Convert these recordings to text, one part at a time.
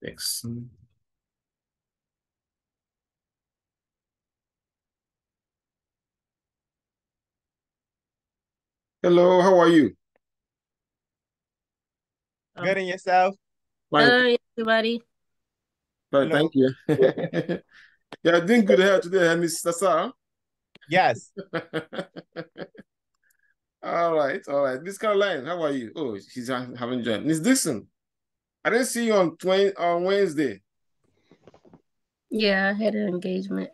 Thanks. Hello, how are you? Good in yourself? Fine. Hello, everybody. Fine, Hello. thank you. Yeah, doing good here today, Mr. Sir. Yes. All right, all right. Miss Caroline, how are you? Oh, she's haven't joined. Miss Dixon, I didn't see you on Wednesday. Yeah, I had an engagement.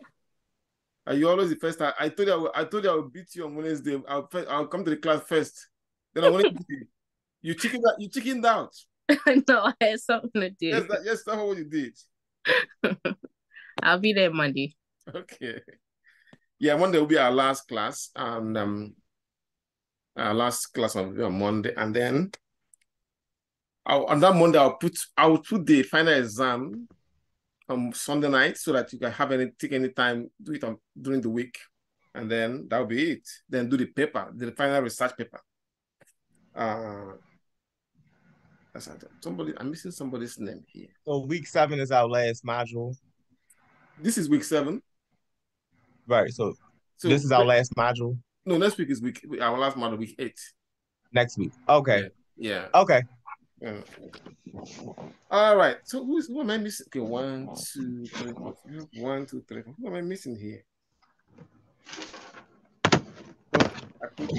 Are you always the first time? I told you I would beat you on Wednesday. I'll come to the class first. Then on Wednesday, you chickened out. No, I had something to do. Yes, that's what you did. I'll be there Monday. Okay. Yeah, Monday will be our last class, and our last class will be on Monday, and then on that Monday I will put the final exam on Sunday night so that you can take any time, do it during the week, and then that'll be it. Then do the final research paper. I'm missing somebody's name here. So week 7 is our last module. This is week 7. Right. So this is our last module. No, next week is our last module, week 8. Next week. Okay. Yeah. Okay. Yeah. All right. So who am I missing? Okay, 1, 2, 3, 4, 5. 1, 2, 3, 4. Who am I missing here? Oh, I put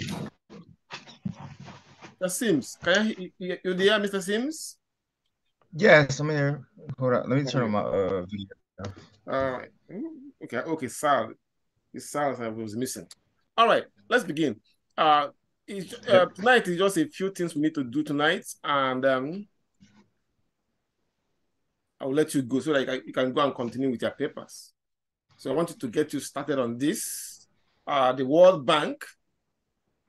Mr. Sims. You there, Mr. Sims? Yes, I'm here. Hold on. Let me turn on my video. All right. Okay, Sal. It's Sal I was missing. All right, let's begin. Tonight is just a few things we need to do tonight, and I will let you go so that you can go and continue with your papers. So I wanted to get you started on this. The World Bank.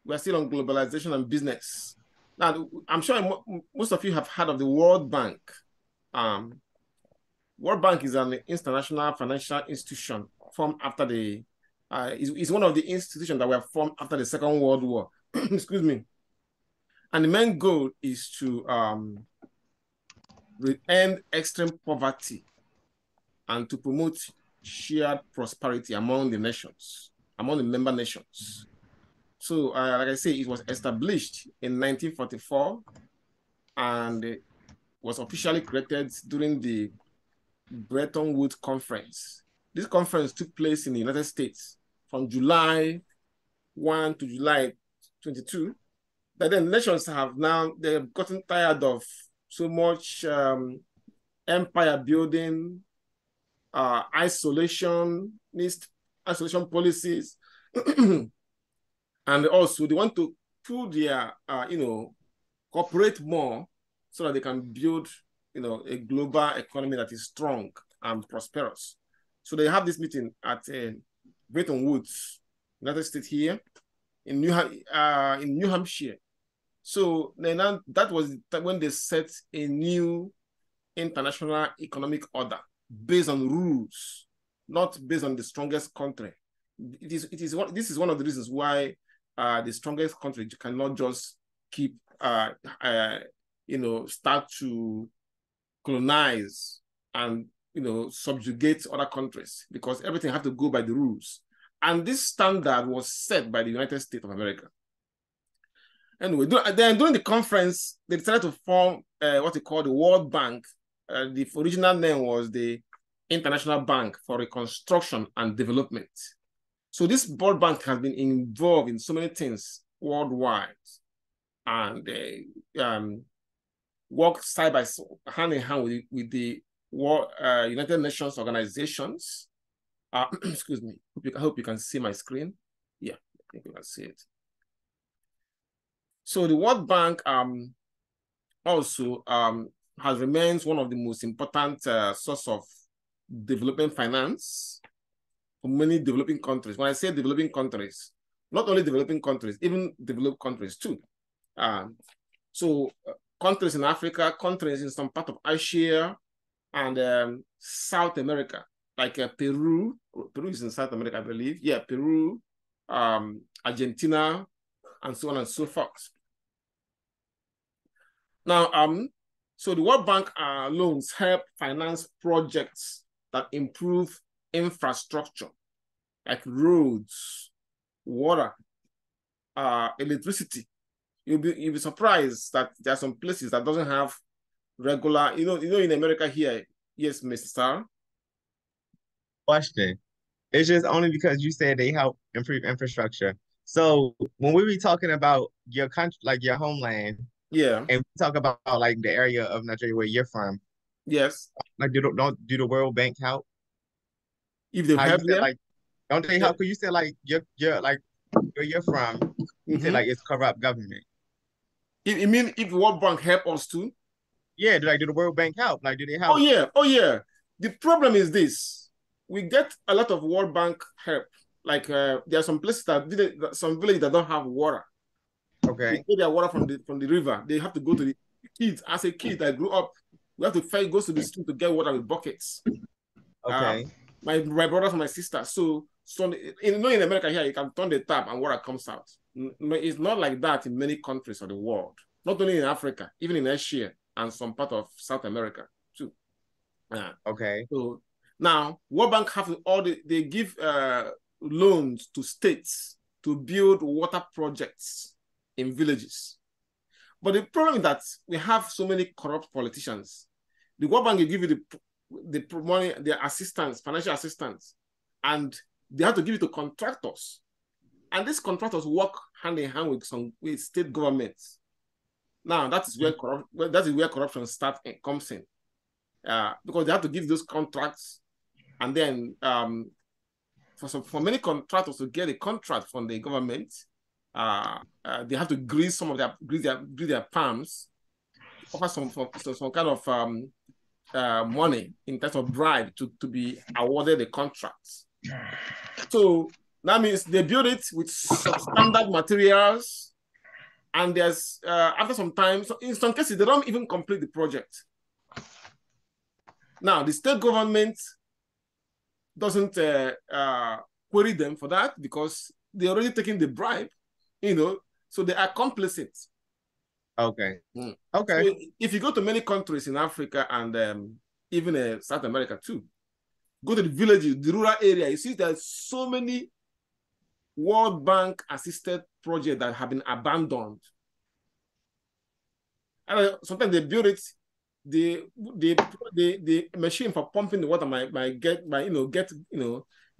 We're still on globalization and business. Now, I'm sure most of you have heard of the World Bank. World Bank is an international financial institution formed after is one of the institutions that were formed after the Second World War. Excuse me. And the main goal is to end extreme poverty and to promote shared prosperity among the nations, among the member nations. So, like I say, it was established in 1944 and was officially created during the Bretton Woods Conference. This conference took place in the United States from July 1 to July 22. But then nations they've gotten tired of so much empire building, isolation policies. And also they want to pull their, cooperate more so that they can build, a global economy that is strong and prosperous. So they have this meeting at Bretton Woods, United States here in New Hampshire. So then that was when they set a new international economic order based on rules, not based on the strongest country. This is one of the reasons why the strongest country cannot just keep start to colonize and subjugate other countries, because everything has to go by the rules. And this standard was set by the United States of America. Anyway, then during the conference, they decided to form what they call the World Bank. The original name was the International Bank for Reconstruction and Development. So this World Bank has been involved in so many things worldwide, and they work hand in hand with the United Nations organizations. Excuse me. I hope you can see my screen. Yeah, I think you can see it. So the World Bank also has remains one of the most important source of development finance for many developing countries. When I say developing countries, not only developing countries, even developed countries too. Countries in Africa, countries in some part of Asia, and South America, like Peru. Peru is in South America, I believe. Yeah, Peru, Argentina, and so on and so forth. Now, So the World Bank loans help finance projects that improve infrastructure, like roads, water, electricity. You'll be surprised that there are some places that doesn't have regular, in America here. Yes, Mr. Star. Question. It's just only because you said they help improve infrastructure. So when we be talking about your country, like your homeland, yeah, and we talk about like the area of Nigeria where you're from, yes, like don't do the World Bank help? if they How you help said them, like don't they help? Because you said like you're like where you're from, you said like it's corrupt government. You mean if the World Bank help us too? Yeah, do the World Bank help? Like do they help? Oh yeah. The problem is this: we get a lot of World Bank help. Like there are some places some villages that don't have water. Okay. They get their water from the river. They have to go to the kids. As a kid, I grew up. We have to go to the street to get water with buckets. Okay. My brothers and my sisters. So in America here, you can turn the tap and water comes out. No, it's not like that in many countries of the world. Not only in Africa, even in Asia and some part of South America too. Okay. So now, World Bank have they give loans to states to build water projects in villages. But the problem is that we have so many corrupt politicians. The World Bank will give you the money, the assistance, financial assistance, and they have to give it to contractors. And these contractors work hand in hand with state governments. Now that is where corruption comes in, because they have to give those contracts, and then for many contractors to get a contract from the government, they have to grease their palms, offer some kind of money in terms of bribe to be awarded the contracts. So that means they build it with substandard materials, and there's after some time, so in some cases they don't even complete the project. Now the state government doesn't query them for that because they're already taking the bribe, so they are complicit. Okay. Okay. So if you go to many countries in Africa and even South America too, go to the villages, the rural area, you see there's so many World Bank assisted projects that have been abandoned. And sometimes they build it, the machine for pumping the water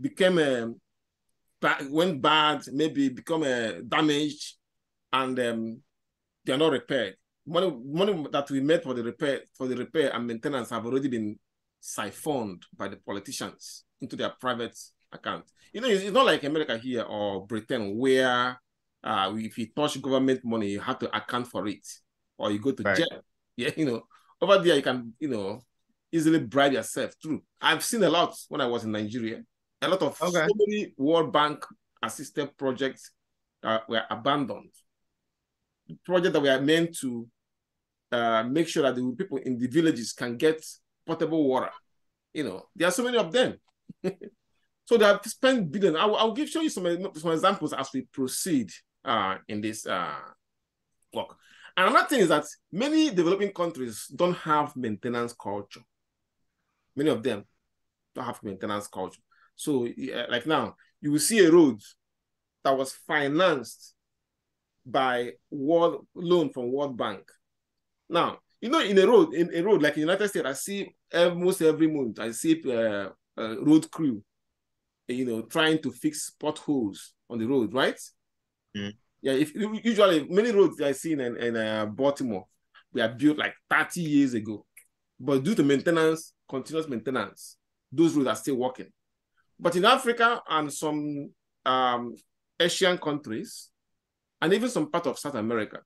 became went bad, maybe become damaged, and they are not repaired. Money that we made for the repair and maintenance have already been siphoned by the politicians into their private account. It's not like America here or Britain where if you touch government money, you have to account for it or you go to jail. Yeah, over there you can, easily bribe yourself through. I've seen a lot when I was in Nigeria. A lot of so many World Bank assisted projects were abandoned. Projects that were meant to make sure that the people in the villages can get potable water. There are so many of them. So they have spent billions. I'll show you some examples as we proceed in this work. And another thing is that many developing countries don't have maintenance culture. Many of them don't have maintenance culture. So like now, you will see a road that was financed by loan from World Bank. Now, in a road like in the United States, I see almost every month, I see road crew, trying to fix potholes on the road, right? Yeah, usually many roads I see in Baltimore were built like 30 years ago, but due to continuous maintenance, those roads are still working. But in Africa and some Asian countries, and even some part of South America,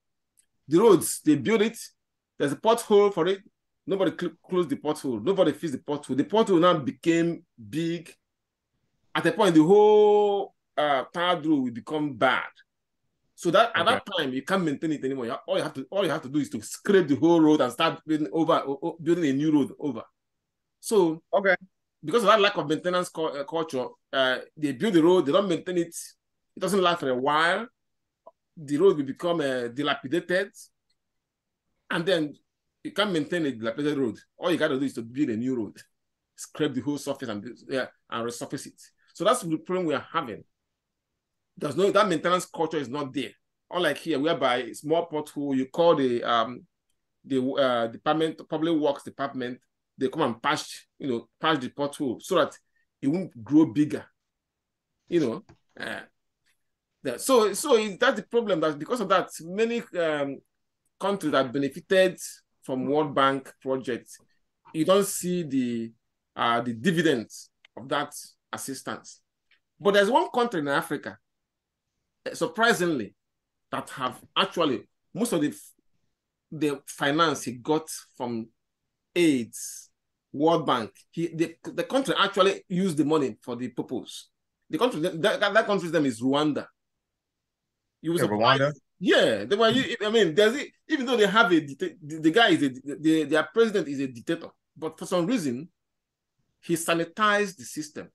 the roads, they build it, there's a pothole for it, nobody closed the pothole, nobody fixed the pothole. The pothole now became big. At a point, the whole tarred road will become bad. So that at that time, you can't maintain it anymore. All you have to do is to scrape the whole road and start building a new road over. So because of that lack of maintenance culture, they build the road, they don't maintain it. It doesn't last for a while. The road will become dilapidated, and then you can't maintain a dilapidated road. All you got to do is to build a new road, scrape the whole surface and resurface it. So that's the problem we are having. That maintenance culture is not there. Unlike here, whereby small pothole, you call the department, public works department, they come and patch the pothole so that it won't grow bigger. So that's the problem. That because of that, many countries that benefited from World Bank projects, you don't see the dividends of that assistance. But there's one country in Africa, surprisingly, that have actually most of the finance he got from AIDS, World Bank. The country actually used the money for the purpose. The country that country's name is Rwanda. You was Rwanda. Yeah, they were. I mean, even though they have the guy is their president is a dictator, but for some reason, he sanitized the system.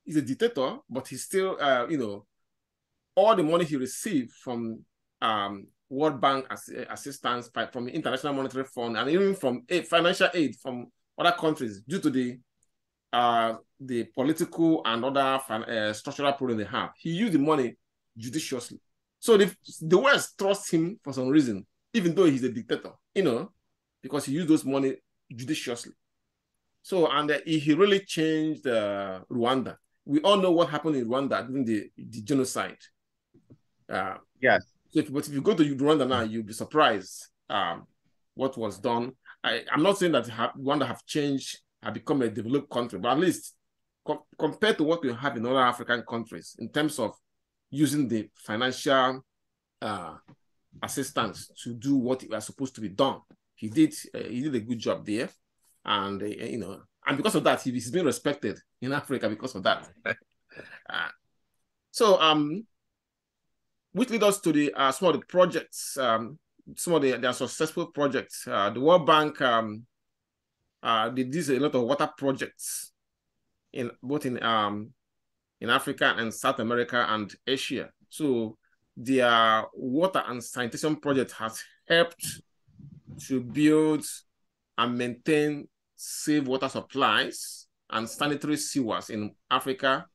He's a dictator, but he's still, all the money he received from World Bank assistance, from the International Monetary Fund, and even from financial aid from other countries, due to the political and other structural problems they have, he used the money judiciously. So the West trusts him for some reason, even though he's a dictator, because he used those money judiciously. So, and he really changed Rwanda. We all know what happened in Rwanda during the genocide. Yes. But if you go to Rwanda now, you'll be surprised what was done. I'm not saying that Rwanda have changed, have become a developed country, but at least compared to what we have in other African countries in terms of using the financial assistance to do what was supposed to be done, he did a good job there, and and because of that, he's been respected in Africa because of that. Which leads us to some of the projects, some of their successful projects. The World Bank they did a lot of water projects both in Africa and South America and Asia. So their water and sanitation project has helped to build and maintain safe water supplies and sanitary sewers in Africa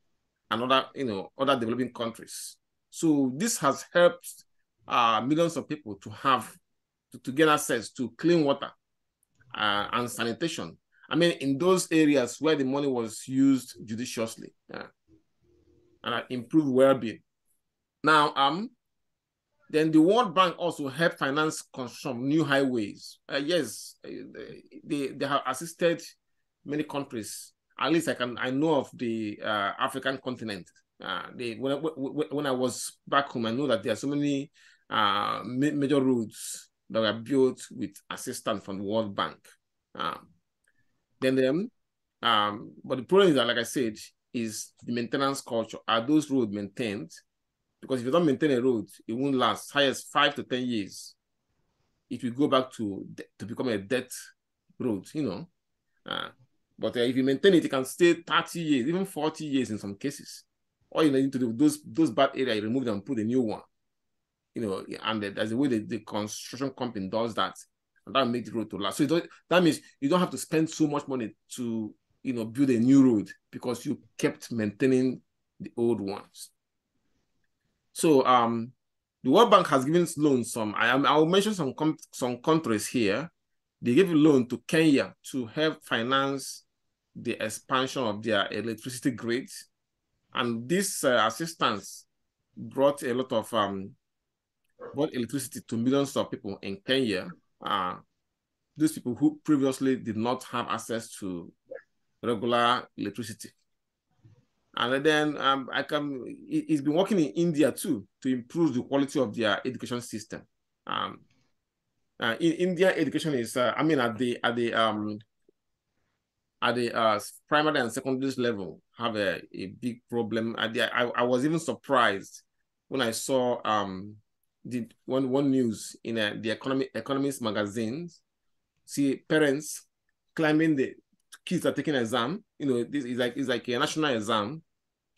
and other developing countries. So this has helped millions of people to gain access to clean water and sanitation. I mean, in those areas where the money was used judiciously, and improve well-being. Now, then the World Bank also helped finance construction of new highways. Yes, they have assisted many countries. At least I know of the African continent. When I was back home, I know that there are so many major roads that were built with assistance from the World Bank. But the problem is that, like I said, is the maintenance culture. Are those roads maintained? Because if you don't maintain a road, it won't last. Highest 5 to 10 years. It will go back to become a dead road, But if you maintain it, it can stay 30 years, even 40 years in some cases. All you need to do, those bad areas, you remove them and put a new one. And there's a way the construction company does that, and that will make the road to last. So that means you don't have to spend so much money to build a new road because you kept maintaining the old ones. So the World Bank has given loans. I will mention some countries here. They gave a loan to Kenya to help finance the expansion of their electricity grid, and this assistance brought a lot of brought electricity to millions of people in Kenya. Those people who previously did not have access to regular electricity. And then it's been working in India too to improve the quality of their education system. In India, education is, at the primary and secondary level, have a big problem. I was even surprised when I saw one news in the Economist magazines. See parents claiming the kids are taking an exam. This is like a national exam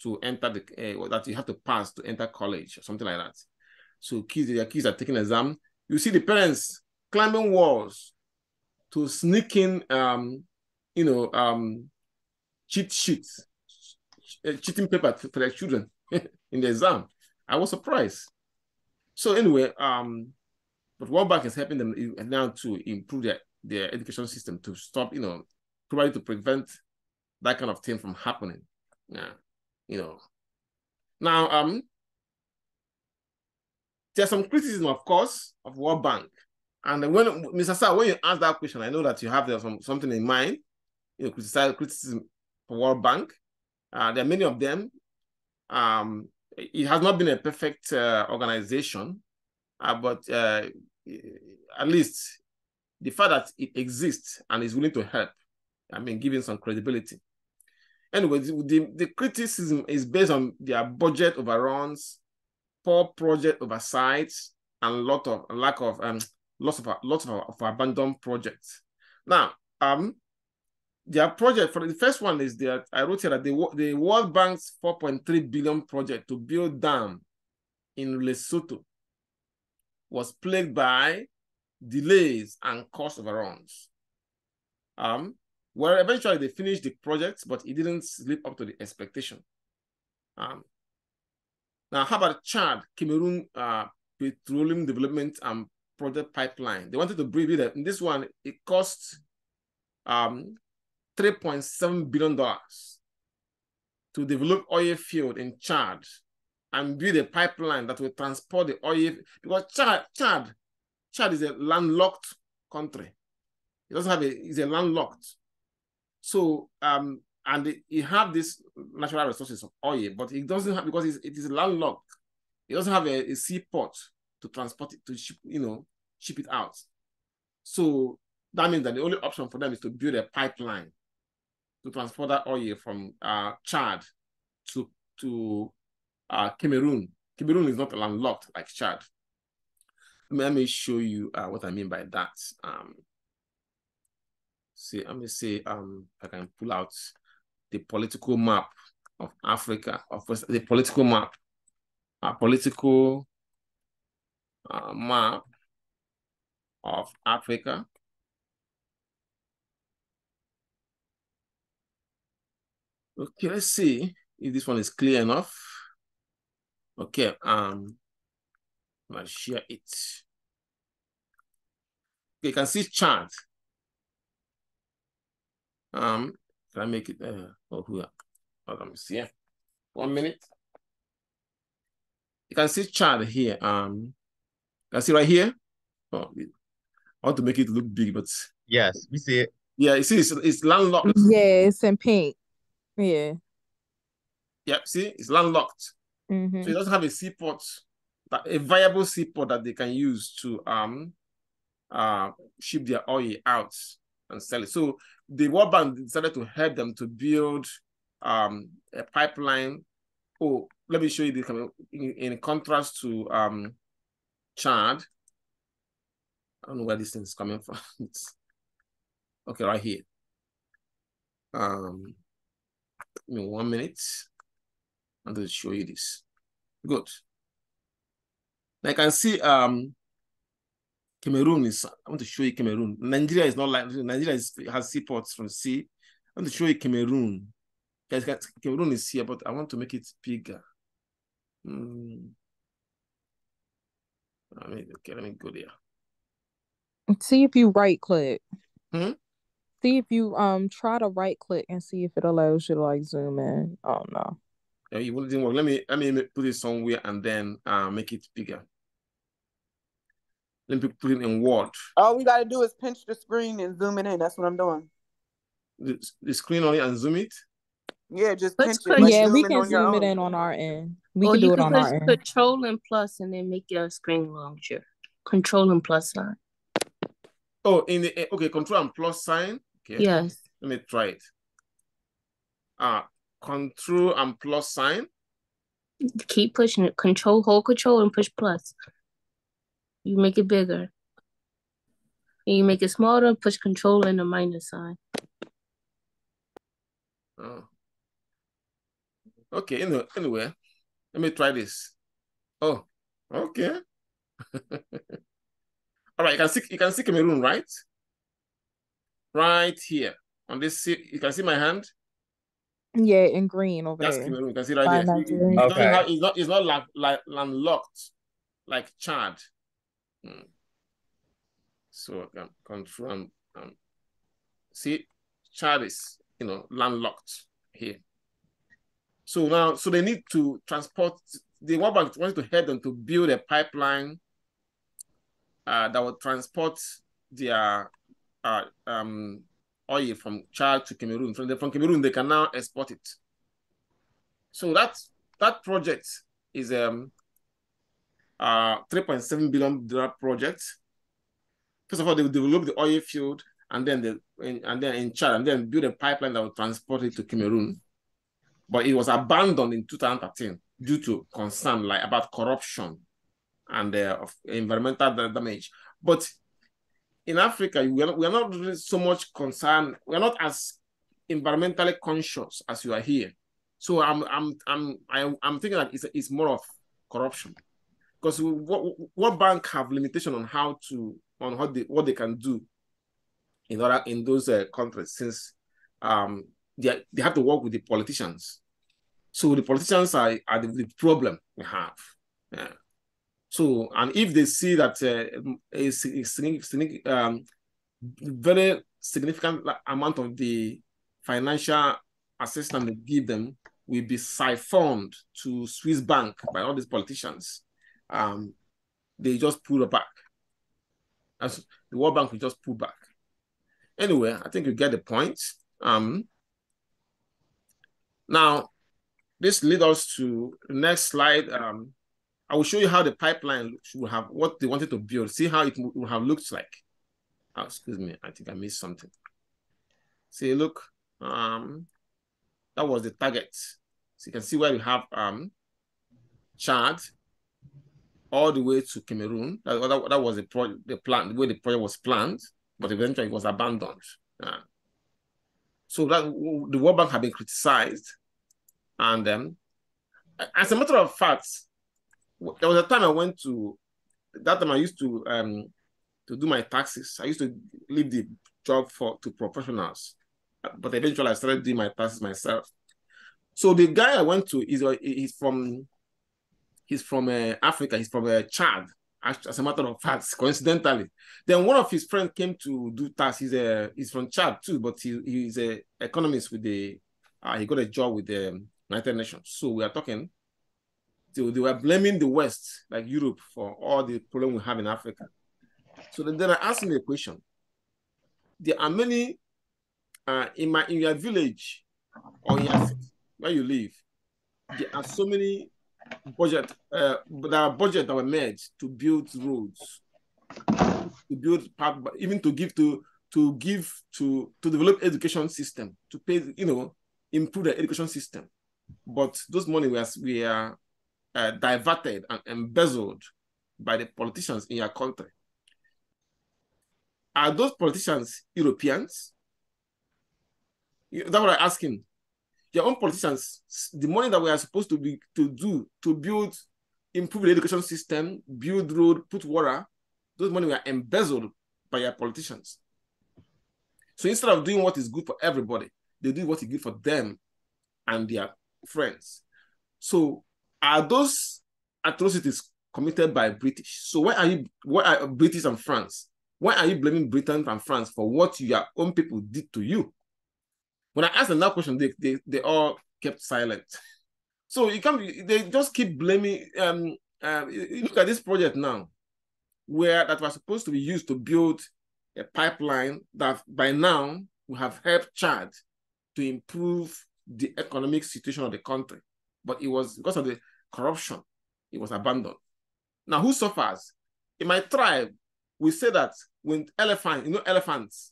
to enter that you have to pass to enter college or something like that. So their kids are taking an exam. You see the parents climbing walls to sneak in, cheat sheets, cheating paper for their children in the exam. I was surprised. So anyway, but World Bank is helping them now to improve their education system to stop, probably to prevent that kind of thing from happening. Yeah, Now, there's some criticism, of course, of World Bank. And when Mr. Sir, when you ask that question, I know that you have something in mind, criticism for World Bank. There are many of them. It has not been a perfect organization, but at least the fact that it exists and is willing to help, giving some credibility. Anyway, the criticism is based on their budget overruns, poor project oversight, and lots of abandoned projects. Now, their project for the first one is that I wrote here that the World Bank's 4.3 billion project to build dam in Lesotho was plagued by delays and cost overruns. Well, eventually they finished the project, but it didn't live up to the expectation. Now, how about Chad, Cameroon Petroleum Development and Project Pipeline? They wanted to build it. In this one, it cost $3.7 billion to develop oil field in Chad and build a pipeline that will transport the oil, because Chad is a landlocked country. It doesn't have it's a landlocked. So, and it have this natural resources of oil, but it doesn't have, because it is landlocked. It doesn't have a seaport to transport it, to ship it out. So that means that the only option for them is to build a pipeline to transport that oil from Chad to Cameroon. Cameroon is not landlocked like Chad. Let me show you what I mean by that. Let me see if I can pull out the political map of Africa, the political map, map of Africa. Okay, let's see if this one is clear enough. Okay, I'll share it. Okay, you can see Chad. Can I make it? Hold on, let me see. 1 minute. You can see Chad here. You can see right here. Oh, I want to make it look big, but yes, we see it. Yeah, you see, it's landlocked. Yeah, it's in pink. Yeah. Yeah, see, it's landlocked. Mm-hmm. So it doesn't have a seaport, a viable seaport that they can use to ship their oil out and sell it. So the World Bank decided to help them to build a pipeline. Oh, let me show you this in contrast to Chad. I don't know where this thing is coming from. Okay, right here. Give me 1 minute. I'm going to show you this. Good. Now I can see Cameroon is, I want to show you Cameroon. Nigeria is not like, Nigeria has seaports from sea. I want to show you Cameroon. Cameroon is here, but I want to make it bigger. Okay, let me go there. See if you right click. Hmm? See if you try to right click and see if it allows you to like zoom in. Oh no. Yeah, it didn't work. Let me put it somewhere and then make it bigger. Let me put it in Word. All we gotta do is pinch the screen and zoom it in. That's what I'm doing. The screen on it and zoom it? Yeah, just Let's pinch it. put- Like Yeah, we zooming can on your zoom it own. in on our end. We Or can do you it can on our push end. Control and plus and then make your screen larger. Control and plus sign. Oh, okay, Control and plus sign. Okay. Yes. Let me try it. Control and plus sign. Keep pushing it. Hold control and push plus. You make it bigger. And you make it smaller, push control and the minus sign. Oh. Okay, anyway, let me try this. Oh, okay. All right, you can see Cameroon, right? right here on this. You can see my hand. Yeah, in green over That's there. Cameroon. You can see right By there. Nigeria. It doesn't Okay. have, it's not like landlocked like Chad. So I can control see, Chad is landlocked here. So now, so they need to transport. The World Bank wants to help them to build a pipeline that will transport their oil from Chad to Cameroon. From Cameroon, they can now export it. So that project is $3.7 billion project. First of all, they will develop the oil field and then in Chad, and then build a pipeline that will transport it to Cameroon. But it was abandoned in 2013 due to concern about corruption and of environmental damage. But in Africa, we are not really so much concerned. We are not as environmentally conscious as you are here. So I'm thinking that it's more of corruption, because what bank have limitation on what they can do in those countries, since they have to work with the politicians. So the politicians are the problem we have. Yeah. So, and if they see that very significant amount of the financial assistance they give them will be siphoned to Swiss bank by all these politicians, they just pull it back. As the World Bank will just pull back. Anyway, I think you get the point. Now, this leads us to the next slide. I will show you how the pipeline should have, what they wanted to build. See how it would have looked like. Oh, excuse me, I think I missed something. See, look, that was the target. So you can see where we have Chad all the way to Cameroon. That was the plan, the way the project was planned, but eventually it was abandoned. So that the World Bank had been criticized, and as a matter of fact, there was a time I went to. That time I used to do my taxes. I used to leave the job to professionals, but eventually I started doing my taxes myself. So the guy I went to he's from Africa. He's from Chad, as a matter of fact, coincidentally. Then one of his friends came to do tax. He's from Chad too, but he's an economist with he got a job with the United Nations. So we are talking. So they were blaming the West, like Europe, for all the problem we have in Africa. So then I asked him a question. There are many in your village or in your city where you live. There are so many budgets that were made to build roads, to build even to develop education system, to pay, improve the education system. But those money were diverted and embezzled by the politicians in your country. Are those politicians Europeans? That's what I ask him. Your own politicians, the money that we are supposed to build, improve the education system, build road, put water, those money were embezzled by your politicians. So instead of doing what is good for everybody, they do what is good for them and their friends. So are those atrocities committed by British? So why are British and France? Why are you blaming Britain and France for what your own people did to you? When I asked them that question, they all kept silent. So they just keep blaming. Look at this project now, that was supposed to be used to build a pipeline that by now will have helped Chad to improve the economic situation of the country. But it was because of the corruption, it was abandoned. Now, who suffers? In my tribe, we say that when elephants,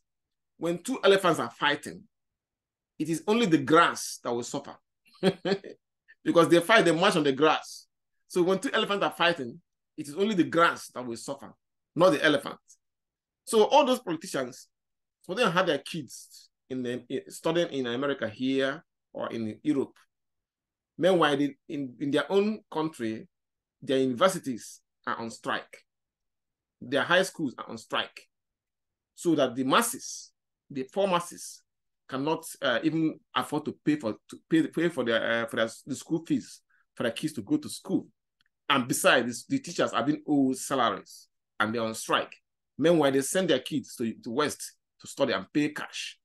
when two elephants are fighting, it is only the grass that will suffer. Because they march on the grass. So when two elephants are fighting, it is only the grass that will suffer, not the elephant. So all those politicians, so they have their kids studying in America here or in Europe. Meanwhile, in their own country, their universities are on strike. Their high schools are on strike. So that the masses the poor masses cannot even afford to pay for the school fees for their kids to go to school. And besides, the teachers are being owed salaries and they're on strike. Meanwhile, they send their kids to West to study and pay cash.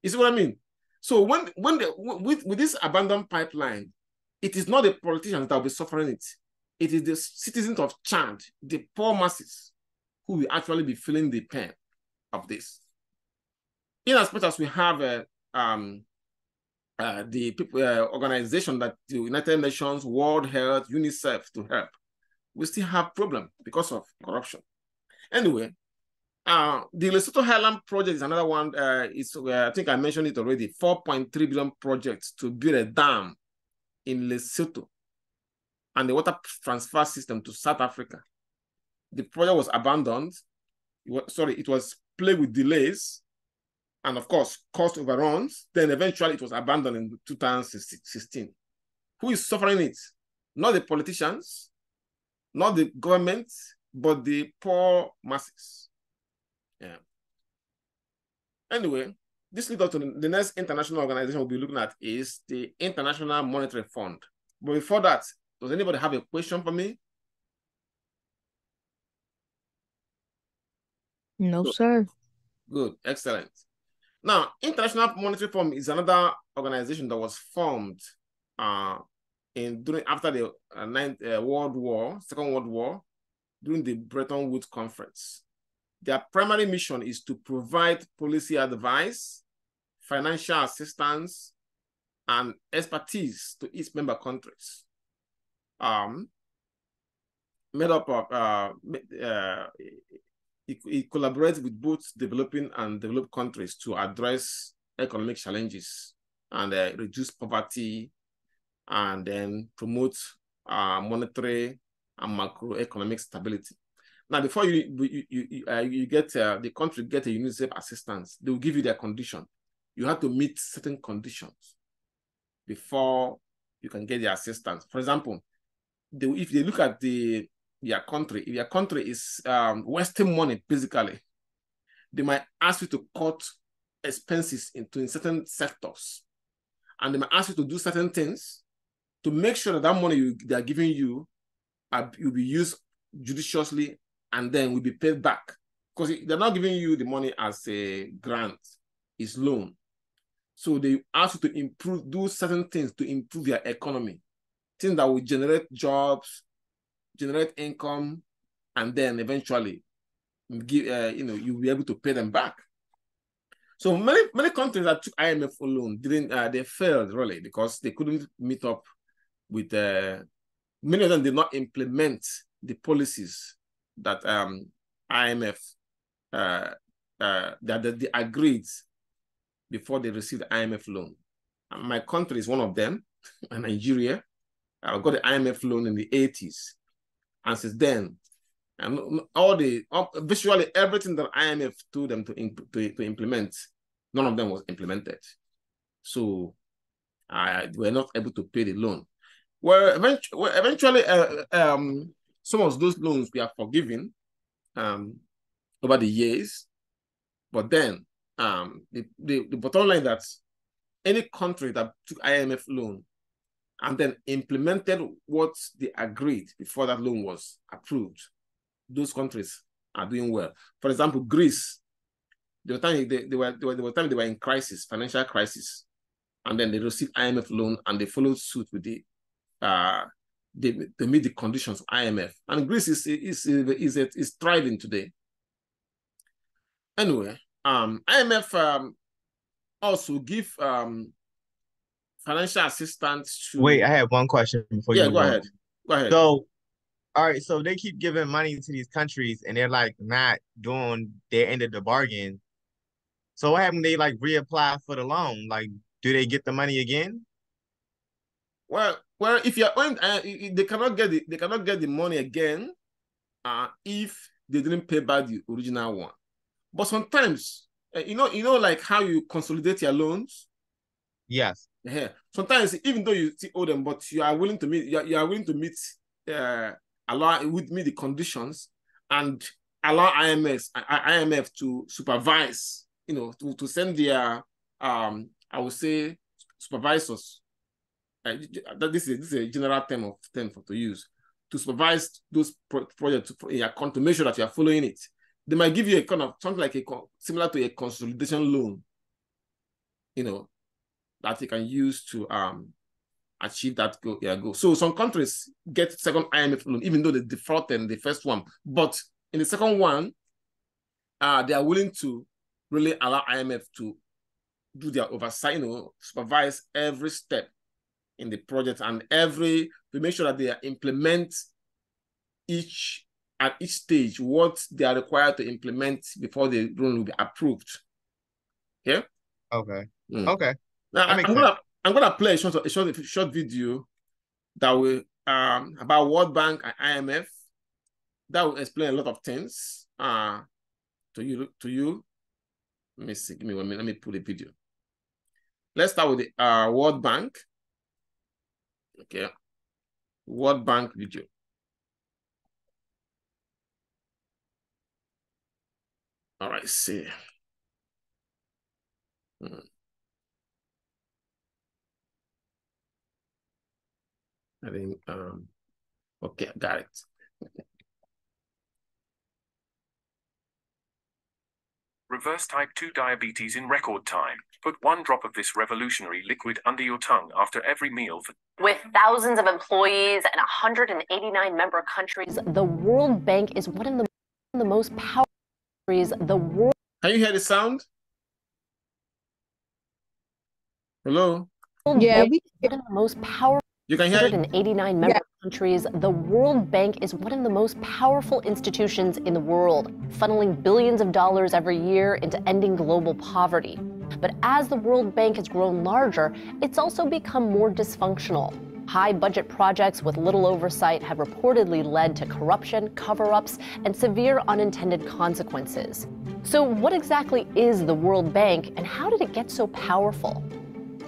You see what I mean? So with this abandoned pipeline, it is not the politicians that will be suffering it. It is the citizens of Chad, the poor masses, who will actually be feeling the pain of this. In as much as we have the people organization that the United Nations, World Health, UNICEF to help, we still have problem because of corruption. Anyway, the Lesotho Highland project is another one. I think I mentioned it already. 4.3 billion projects to build a dam in Lesotho and the water transfer system to South Africa. The project was abandoned. It was plagued with delays and, of course, cost overruns. Then eventually it was abandoned in 2016. Who is suffering it? Not the politicians, not the government, but the poor masses. Yeah. Anyway, this leads us to the next international organization we'll be looking at is the International Monetary Fund. But before that, does anybody have a question for me? No, sir. Good, excellent. Now, International Monetary Fund is another organization that was formed after the Second World War, during the Bretton Woods Conference. Their primary mission is to provide policy advice, financial assistance, and expertise to its member countries. Made up of it collaborates with both developing and developed countries to address economic challenges and reduce poverty, and then promote monetary and macroeconomic stability. Now, before you get the country get a UNICEF assistance, they will give you their condition. You have to meet certain conditions before you can get the assistance. For example, if they look at your country, if your country is wasting money, basically, they might ask you to cut expenses in certain sectors, and they might ask you to do certain things to make sure that money they are giving you will be used judiciously and then will be paid back, because they're not giving you the money as a grant, it's loan. So they ask you to do certain things to improve your economy, things that will generate jobs, generate income, and then eventually give you'll be able to pay them back. So many countries that took IMF loan they failed really because they couldn't meet up with many of them did not implement the policies that IMF that they agreed before they received the IMF loan. And my country is one of them, Nigeria. I got the IMF loan in the 80s. And since then, and virtually everything that IMF told them to implement, none of them was implemented. So we're not able to pay the loan. Well, eventually, some of those loans we are forgiven over the years. But then the bottom line that any country that took IMF loan and then implemented what they agreed before that loan was approved, those countries are doing well. For example, Greece, there were times they were in crisis, financial crisis, and then they received IMF loan and they followed suit with they meet the conditions of IMF, and Greece is thriving today. Anyway, IMF also give financial assistance to. Wait, I have one question before you. Yeah, go ahead. Go ahead. So, all right, so they keep giving money to these countries, and they're like not doing their end of the bargain. So what happened? They like reapply for the loan. Like, do they get the money again? Well, if you're they cannot get the money again if they didn't pay back the original one. But sometimes, like how you consolidate your loans. Yes. Yeah. Sometimes, even though you still owe them, but you are willing to meet. You are willing to meet. Allow with me the conditions and allow IMF to supervise to send their, I would say, supervisors. This is a general term to use, to supervise those projects in your account to make sure that you are following it. They might give you a kind of something like similar to a consolidation loan, that you can use to achieve that goal. So some countries get second IMF loan, even though they defaulted in the first one. But in the second one, they are willing to really allow IMF to do their oversight, supervise every step in the project and to make sure that they implement at each stage what they are required to implement before the loan will be approved. Yeah. Okay. Okay. Now I'm gonna play a short video that will about World Bank and IMF that will explain a lot of things to you. Let me see. Give me 1 minute. Let me pull the video. Let's start with the World Bank. Okay. World Bank video. All right, see. I think, okay, got it. Reverse type 2 diabetes in record time. Put 1 drop of this revolutionary liquid under your tongue after every meal. With thousands of employees and 189 member countries, the World Bank is one of the most powerful countries the world. Can you hear the sound? Hello? Yeah, we one of the most powerful. You can hear 189 member countries, the World Bank is one of the most powerful institutions in the world, funneling billions of dollars every year into ending global poverty. But as the World Bank has grown larger, it's also become more dysfunctional. High budget projects with little oversight have reportedly led to corruption, cover-ups, and severe unintended consequences. So what exactly is the World Bank, and how did it get so powerful?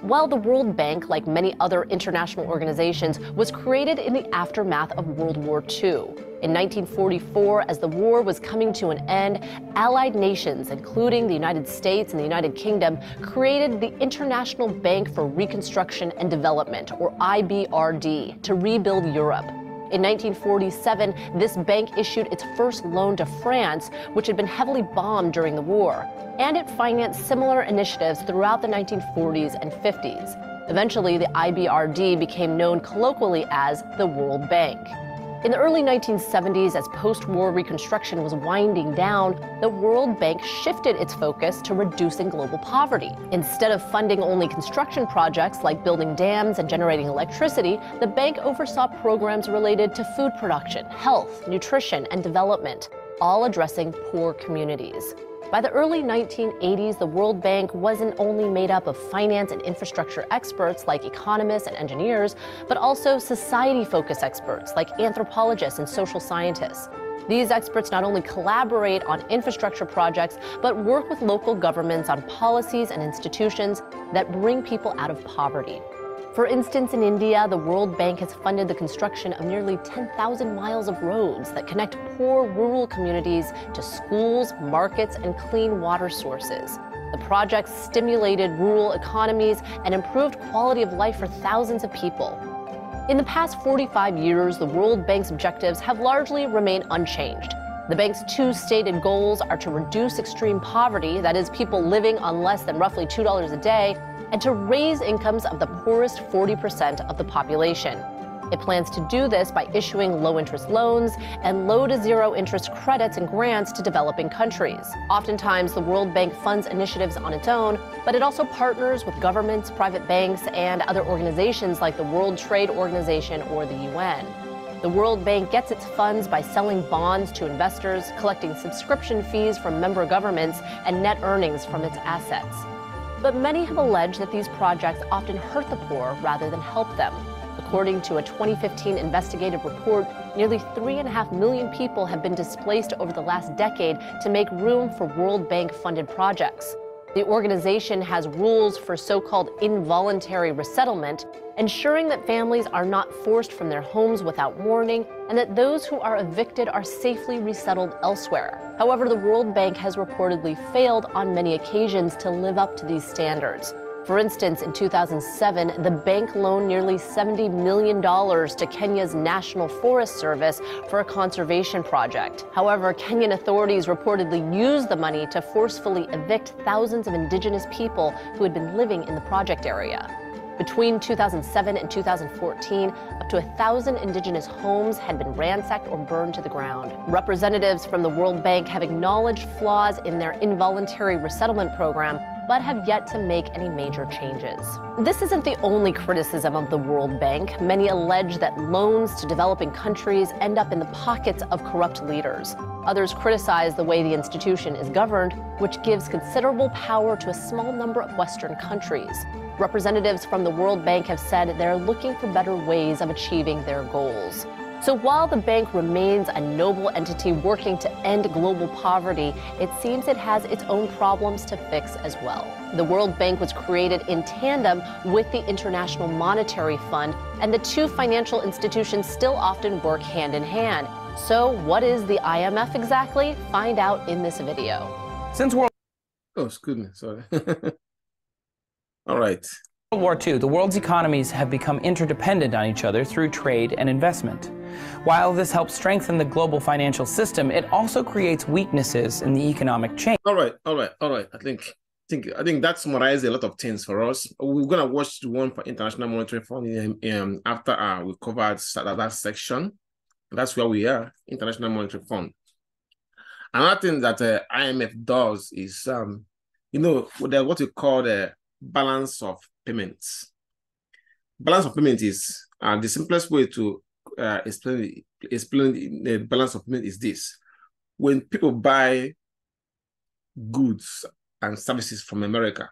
Well, the World Bank, like many other international organizations, was created in the aftermath of World War II. In 1944, as the war was coming to an end, allied nations, including the United States and the United Kingdom, created the International Bank for Reconstruction and Development, or IBRD, to rebuild Europe. In 1947, this bank issued its first loan to France, which had been heavily bombed during the war, and it financed similar initiatives throughout the 1940s and 50s. Eventually, the IBRD became known colloquially as the World Bank. In the early 1970s, as post-war reconstruction was winding down, the World Bank shifted its focus to reducing global poverty. Instead of funding only construction projects like building dams and generating electricity, the bank oversaw programs related to food production, health, nutrition, and development, all addressing poor communities. By the early 1980s, the World Bank wasn't only made up of finance and infrastructure experts like economists and engineers, but also society-focused experts like anthropologists and social scientists. These experts not only collaborate on infrastructure projects, but work with local governments on policies and institutions that bring people out of poverty. For instance, in India, the World Bank has funded the construction of nearly 10,000 miles of roads that connect poor rural communities to schools, markets, and clean water sources. The projects stimulated rural economies and improved quality of life for thousands of people. In the past 45 years, the World Bank's objectives have largely remained unchanged. The bank's 2 stated goals are to reduce extreme poverty, that is, people living on less than roughly $2 a day, and to raise incomes of the poorest 40% of the population. It plans to do this by issuing low-interest loans and low to zero-interest credits and grants to developing countries. Oftentimes, the World Bank funds initiatives on its own, but it also partners with governments, private banks, and other organizations like the World Trade Organization or the UN. The World Bank gets its funds by selling bonds to investors, collecting subscription fees from member governments, and net earnings from its assets. But many have alleged that these projects often hurt the poor rather than help them. According to a 2015 investigative report, nearly 3.5 million people have been displaced over the last decade to make room for World Bank-funded projects. The organization has rules for so-called involuntary resettlement, ensuring that families are not forced from their homes without warning and that those who are evicted are safely resettled elsewhere. However, the World Bank has reportedly failed on many occasions to live up to these standards. For instance, in 2007, the bank loaned nearly $70 million to Kenya's National Forest Service for a conservation project. However, Kenyan authorities reportedly used the money to forcefully evict thousands of indigenous people who had been living in the project area. Between 2007 and 2014, up to 1,000 indigenous homes had been ransacked or burned to the ground. Representatives from the World Bank have acknowledged flaws in their involuntary resettlement program, but have yet to make any major changes. This isn't the only criticism of the World Bank. Many allege that loans to developing countries end up in the pockets of corrupt leaders. Others criticize the way the institution is governed, which gives considerable power to a small number of Western countries. Representatives from the World Bank have said they're looking for better ways of achieving their goals. So while the bank remains a noble entity working to end global poverty, it seems it has its own problems to fix as well. The World Bank was created in tandem with the International Monetary Fund, and the two financial institutions still often work hand in hand. So what is the IMF exactly? Find out in this video. Since World... Oh, excuse me, sorry. All right. World War II, the world's economies have become interdependent on each other through trade and investment. While this helps strengthen the global financial system, it also creates weaknesses in the economic chain. All right. I think that summarizes a lot of things for us. We're gonna watch the one for International Monetary Fund after we covered that section. That's where we are, International Monetary Fund. Another thing that IMF does is, what we call the balance of payments. Balance of payment is the simplest way to explain the balance of payment is this: when people buy goods and services from America,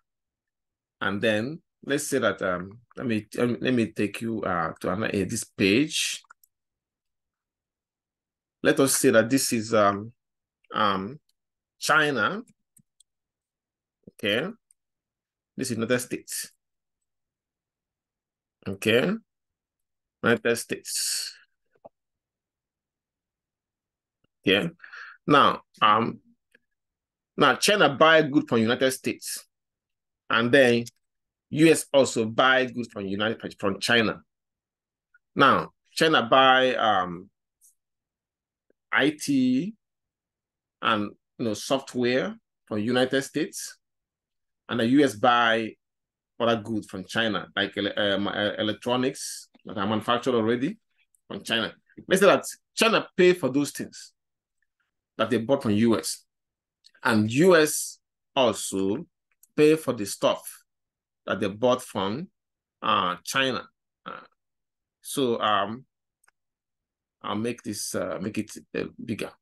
and then let's say that let me take you to this page. Let us say that this is China. Okay. This is United States. Okay. United States. Yeah. Now China buy goods from United States, and then US also buy goods from China. Now China buy IT and software from United States, and the US buy other goods from China, like electronics that are manufactured already from China. Let's say that China pay for those things that they bought from US, and US also pay for the stuff that they bought from China. So I'll make this make it bigger.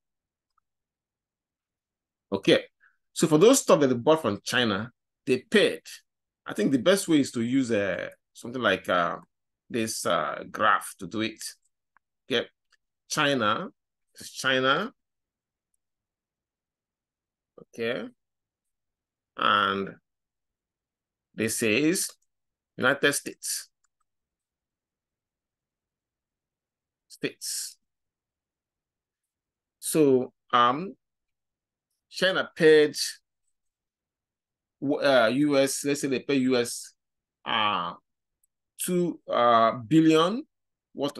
Okay, so for those stuff that they bought from China, they paid. I think the best way is to use something like this graph to do it. Okay, China. Okay, and this is United States. So China paid US, let's say they pay US $2 billion.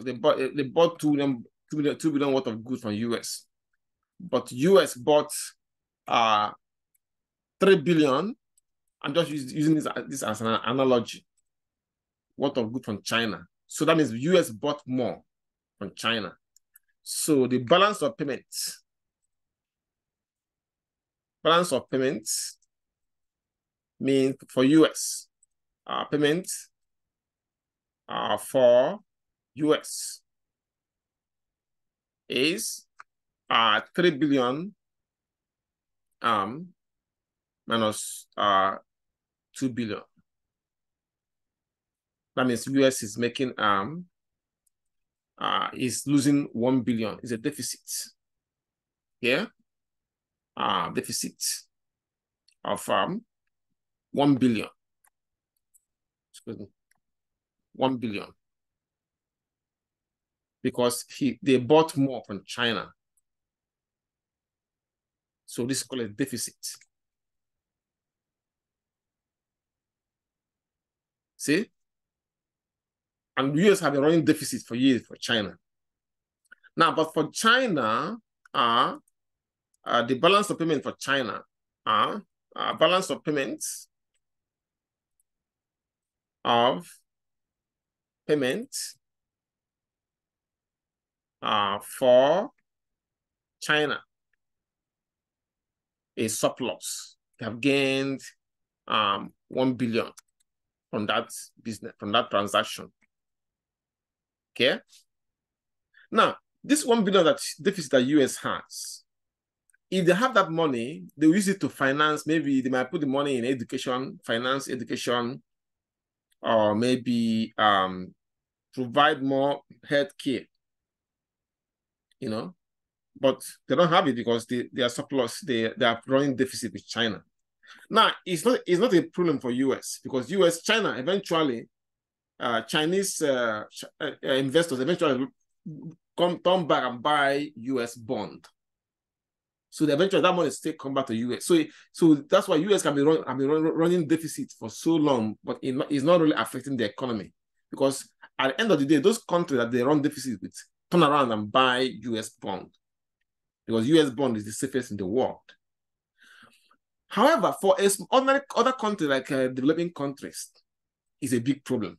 They bought $2 billion worth of goods from US, but US bought $3 billion. I'm just using this as an analogy. Worth of goods from China. So that means US bought more from China. So the balance of payments means for US payments for US is $3 billion minus $2 billion. That means US is making is losing $1 billion. It's a deficit. Yeah, deficit of $1 1 billion. Excuse me. 1 billion. Because they bought more from China. So this is called a deficit. See? And the US have been running deficit for years for China. Now, but for China, the balance of payment for China, balance of payments for China is surplus. They have gained 1 billion from that business, from that transaction. Okay. Now, this 1 billion that deficit that US has, if they have that money, they will use it to finance, maybe they might put the money in education, finance education, or maybe provide more health care, you know, but they don't have it because they are surplus, they are running deficit with China. Now, it's not a problem for US because China, eventually, Chinese investors eventually turn back and buy US bond. So eventually that money still come back to US. So that's why US can be running deficit for so long, but it's not really affecting the economy because at the end of the day, those countries that they run deficit with turn around and buy US bond because US bond is the safest in the world. However, for other countries like developing countries, it's a big problem.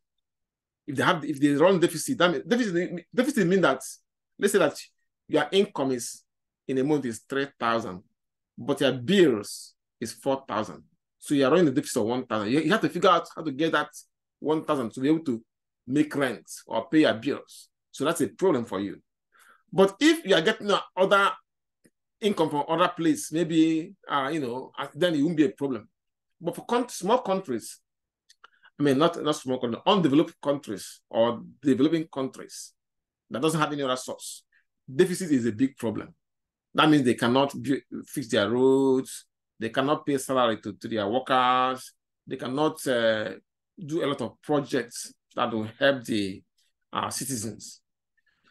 If they run deficit, deficit means that, let's say that your income is in a month is 3,000, but your bills is 4,000. So you're running a deficit of 1,000. You have to figure out how to get that 1,000 to be able to make rent or pay your bills. So that's a problem for you. But if you are getting other income from other places, maybe then it won't be a problem. But for small countries, I mean, not small countries, undeveloped countries or developing countries that doesn't have any other source, deficit is a big problem. That means they cannot fix their roads, they cannot pay salary to their workers, they cannot do a lot of projects that will help the citizens.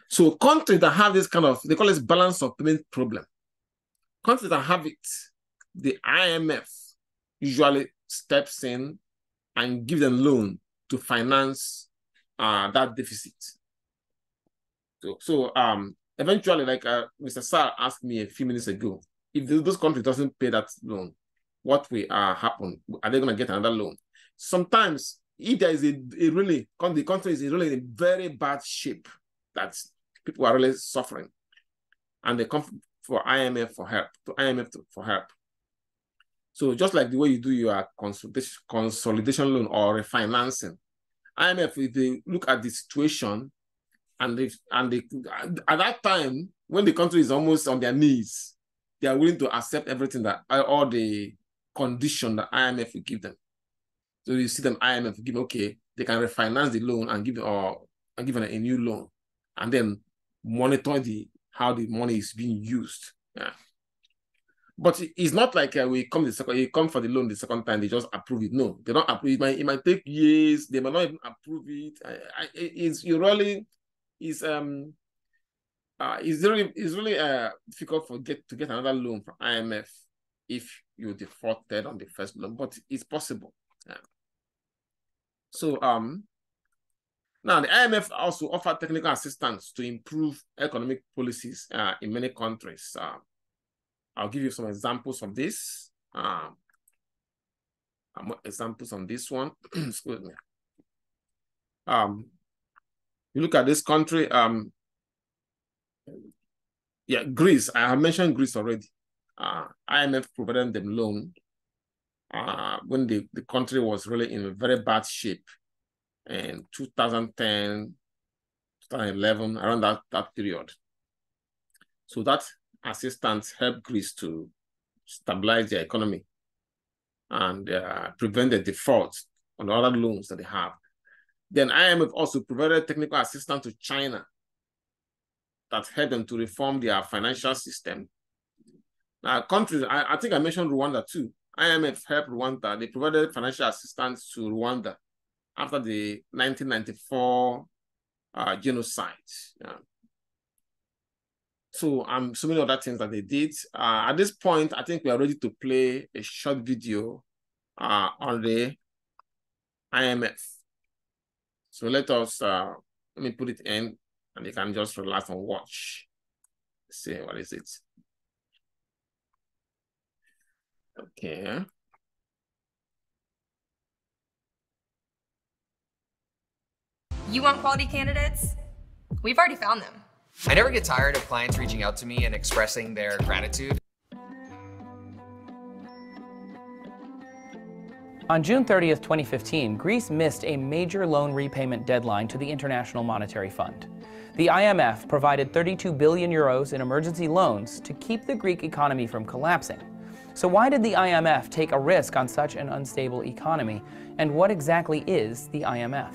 So countries that have this kind of, they call it balance of payment problem. Countries that have it, the IMF usually steps in and give them loan to finance that deficit. So eventually, like Mr. Sarr asked me a few minutes ago, if those countries doesn't pay that loan, what will happen? Are they going to get another loan? Sometimes, if there is the country is really in a very bad shape, that people are really suffering, and they come for IMF for help, for help. So just like the way you do your consolidation loan or refinancing, IMF, if they look at the situation, and at that time, when the country is almost on their knees, they are willing to accept everything that all the condition that IMF will give them. So you see them, IMF will give, okay, they can refinance the loan and give them a new loan, and then monitor how the money is being used. Yeah. But it's not like you come for the loan the second time, they just approve it. No, they don't approve it. It might take years. They might not even approve it. It's really difficult to get another loan from IMF if you defaulted on the first loan, but it's possible. Yeah. So now the IMF also offer technical assistance to improve economic policies in many countries. I'll give you some examples of this. Examples on this one. Excuse me. You look at this country. Yeah, Greece. I have mentioned Greece already. IMF provided them loan when the country was really in a very bad shape in 2010, 2011, around that period. So that assistance helped Greece to stabilize their economy and prevent the default on other loans that they have. Then IMF also provided technical assistance to China that helped them to reform their financial system. Now, countries, I think I mentioned Rwanda too. IMF helped Rwanda. They provided financial assistance to Rwanda after the 1994 genocide. Yeah. So so many other things that they did. At this point, I think we are ready to play a short video on the IMF. So let me put it in, and you can just relax and watch. Let's see, what is it? Okay. You want quality candidates? We've already found them. I never get tired of clients reaching out to me and expressing their gratitude. On June 30th, 2015, Greece missed a major loan repayment deadline to the International Monetary Fund. The IMF provided 32 billion euros in emergency loans to keep the Greek economy from collapsing. So why did the IMF take a risk on such an unstable economy? And what exactly is the IMF?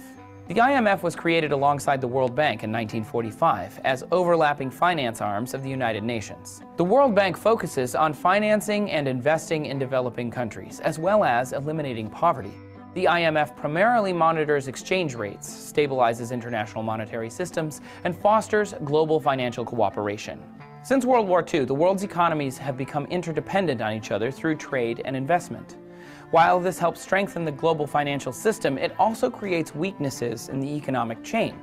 The IMF was created alongside the World Bank in 1945 as overlapping finance arms of the United Nations. The World Bank focuses on financing and investing in developing countries, as well as eliminating poverty. The IMF primarily monitors exchange rates, stabilizes international monetary systems, and fosters global financial cooperation. Since World War II, the world's economies have become interdependent on each other through trade and investment. While this helps strengthen the global financial system, it also creates weaknesses in the economic chain.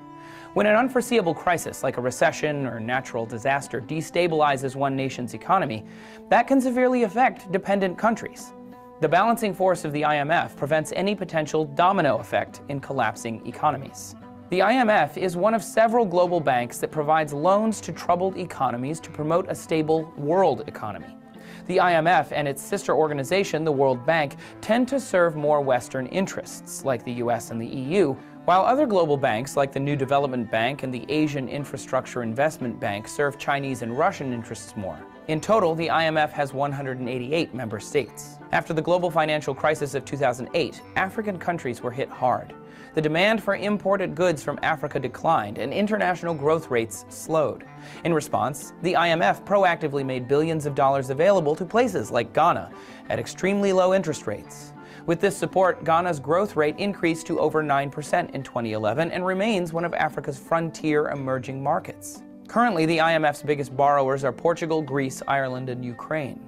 When an unforeseeable crisis like a recession or natural disaster destabilizes one nation's economy, that can severely affect dependent countries. The balancing force of the IMF prevents any potential domino effect in collapsing economies. The IMF is one of several global banks that provides loans to troubled economies to promote a stable world economy. The IMF and its sister organization, the World Bank, tend to serve more Western interests, like the US and the EU, while other global banks, like the New Development Bank and the Asian Infrastructure Investment Bank, serve Chinese and Russian interests more. In total, the IMF has 188 member states. After the global financial crisis of 2008, African countries were hit hard. The demand for imported goods from Africa declined and international growth rates slowed. In response, the IMF proactively made billions of dollars available to places like Ghana at extremely low interest rates. With this support, Ghana's growth rate increased to over 9% in 2011 and remains one of Africa's frontier emerging markets. Currently, the IMF's biggest borrowers are Portugal, Greece, Ireland, and Ukraine.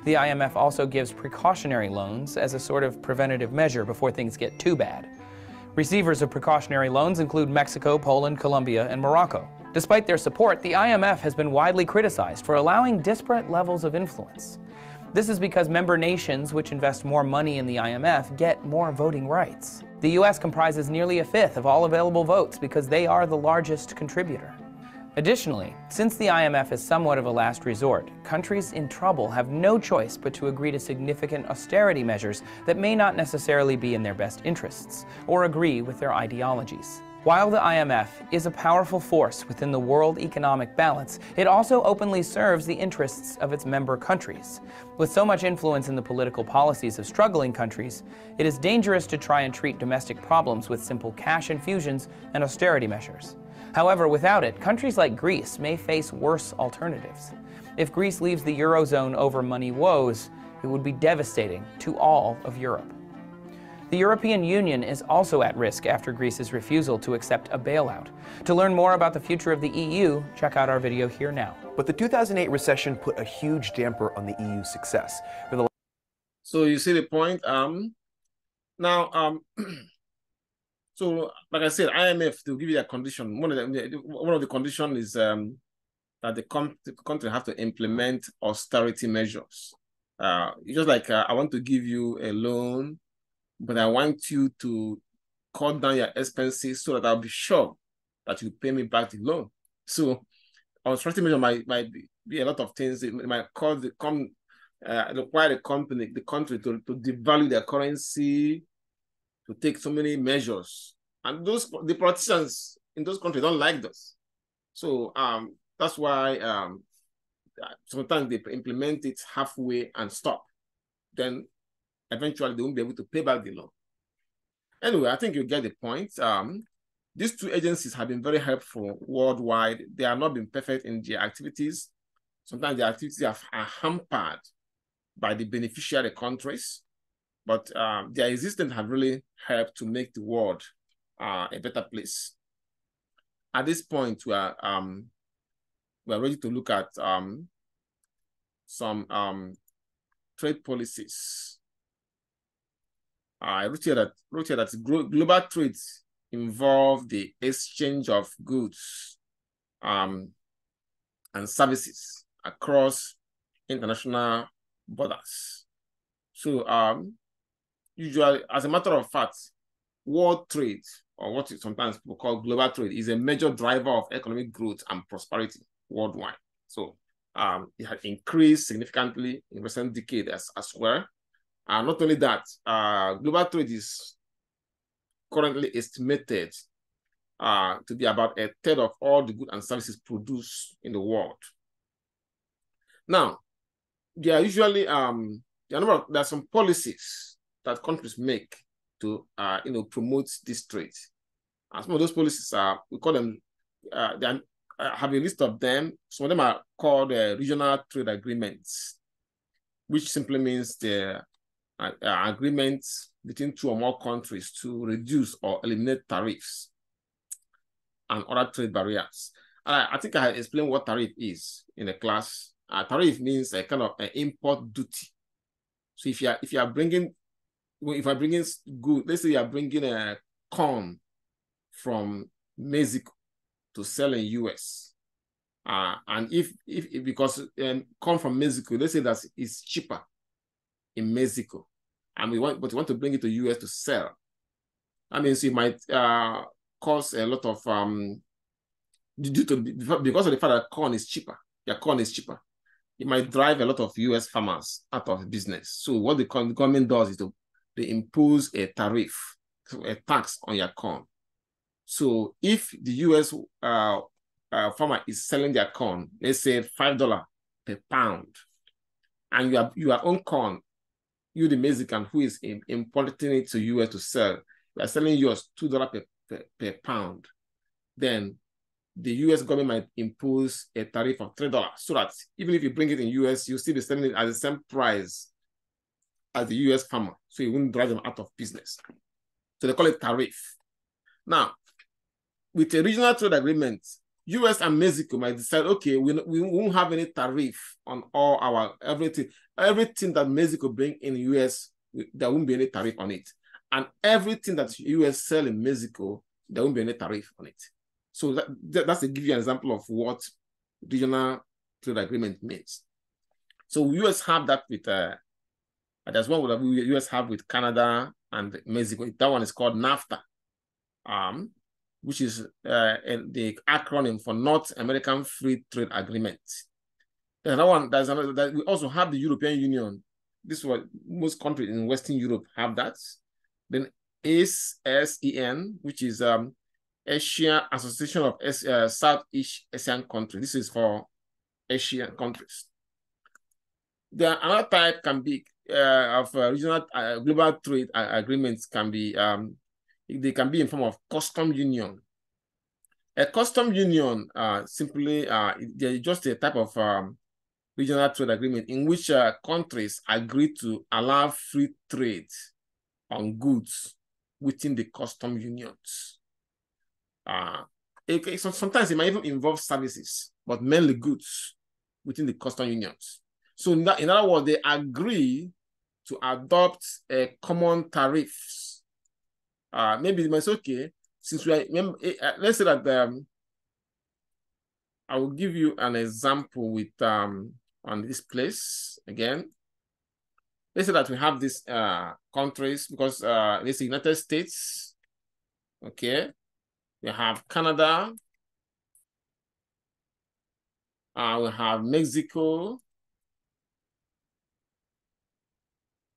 The IMF also gives precautionary loans as a sort of preventative measure before things get too bad. Receivers of precautionary loans include Mexico, Poland, Colombia, and Morocco. Despite their support, the IMF has been widely criticized for allowing disparate levels of influence. This is because member nations which invest more money in the IMF get more voting rights. The US comprises nearly a fifth of all available votes because they are the largest contributor. Additionally, since the IMF is somewhat of a last resort, countries in trouble have no choice but to agree to significant austerity measures that may not necessarily be in their best interests or agree with their ideologies. While the IMF is a powerful force within the world economic balance, it also openly serves the interests of its member countries. With so much influence in the political policies of struggling countries, it is dangerous to try and treat domestic problems with simple cash infusions and austerity measures. However, without it, countries like Greece may face worse alternatives. If Greece leaves the Eurozone over money woes, it would be devastating to all of Europe. The European Union is also at risk after Greece's refusal to accept a bailout. To learn more about the future of the EU, check out our video here now. But the 2008 recession put a huge damper on the EU's success. So you see the point? So, like I said, IMF, to give you a condition, one of the conditions is that the country have to implement austerity measures. It's just like I want to give you a loan, but I want you to cut down your expenses so that I'll be sure that you pay me back the loan. So, austerity measure might be a lot of things. It might cause require the country to devalue their currency, to take so many measures, and the politicians in those countries don't like this. So that's why sometimes they implement it halfway and stop. Then eventually they won't be able to pay back the loan. Anyway, I think you get the point. These two agencies have been very helpful worldwide. They have not been perfect in their activities. Sometimes their activities are hampered by the beneficiary countries, but their existence have really helped to make the world a better place. At this point, we are ready to look at some trade policies. I wrote here that global trade involve the exchange of goods and services across international borders. So usually, as a matter of fact, world trade, or what sometimes people call global trade, is a major driver of economic growth and prosperity worldwide. So it has increased significantly in recent decades as well. Not only that, global trade is currently estimated to be about a third of all the goods and services produced in the world. Now, there are usually there are some policies that countries make to promote this trade. And some of those policies are, we call them, have a list of them. Some of them are called regional trade agreements, which simply means the agreements between two or more countries to reduce or eliminate tariffs and other trade barriers. I think I explained what tariff is in the class. Tariff means a kind of an import duty. So if you are bringing good, let's say you are bringing a corn from Mexico to sell in US, and if because corn from Mexico, let's say that it's cheaper in Mexico, and we want to bring it to US to sell. I mean, so it might cause a lot of because of the fact that corn is cheaper. Your corn is cheaper. It might drive a lot of US farmers out of business. So what the government does is they impose a tariff, a tax on your corn. So if the US farmer is selling their corn, let's say $5 per pound, and your own corn, you the Mexican who is importing it to US to sell, you are selling yours $2 per pound, then the US government might impose a tariff of $3, so that even if you bring it in US, you'll still be selling it at the same price as the US farmer, so it wouldn't drive them out of business. So they call it tariff. Now, with a regional trade agreement, US and Mexico might decide, okay, we won't have any tariff on all our everything that Mexico bring in the US, there won't be any tariff on it. And everything that US sell in Mexico, there won't be any tariff on it. So that's to give you an example of what regional trade agreement means. So US have that with, there's one that US have with Canada and Mexico. That one is called NAFTA, which is the acronym for North American Free Trade Agreement. There's another one, that we also have the European Union. This is what most countries in Western Europe have that. Then ASEAN, which is Asia Association of Southeast Asian Countries. This is for Asian countries. Another type can be of regional global trade agreements can be they can be in form of custom union. A custom union simply they're just a type of regional trade agreement in which countries agree to allow free trade on goods within the custom unions. Sometimes it might even involve services, but mainly goods within the custom unions. So in other words, they agree to adopt a common tariffs. Maybe it might say, okay, since we are, let's say that I will give you an example with on this place again. Let's say that we have these countries because let's say United States, okay. We have Canada, we have Mexico.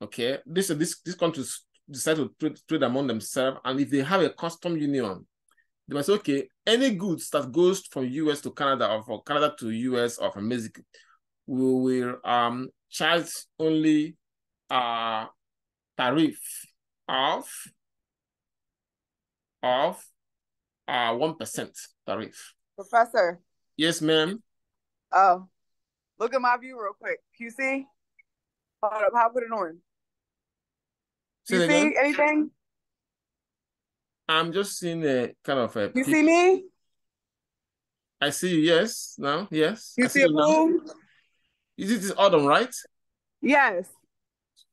Okay, these countries decide to trade among themselves, and if they have a custom union, they must say, okay, any goods that goes from US to Canada or from Canada to US or from Mexico, we will charge only tariff of 1% tariff. Professor. Yes, ma'am. Oh, look at my view real quick. QC. Hold up, how put it on? Say You it see again? anything? I'm just seeing a kind of a You peak. see me? I see you, yes. Now, yes. You I see see a you now. pool? Is it this autumn, right? Yes.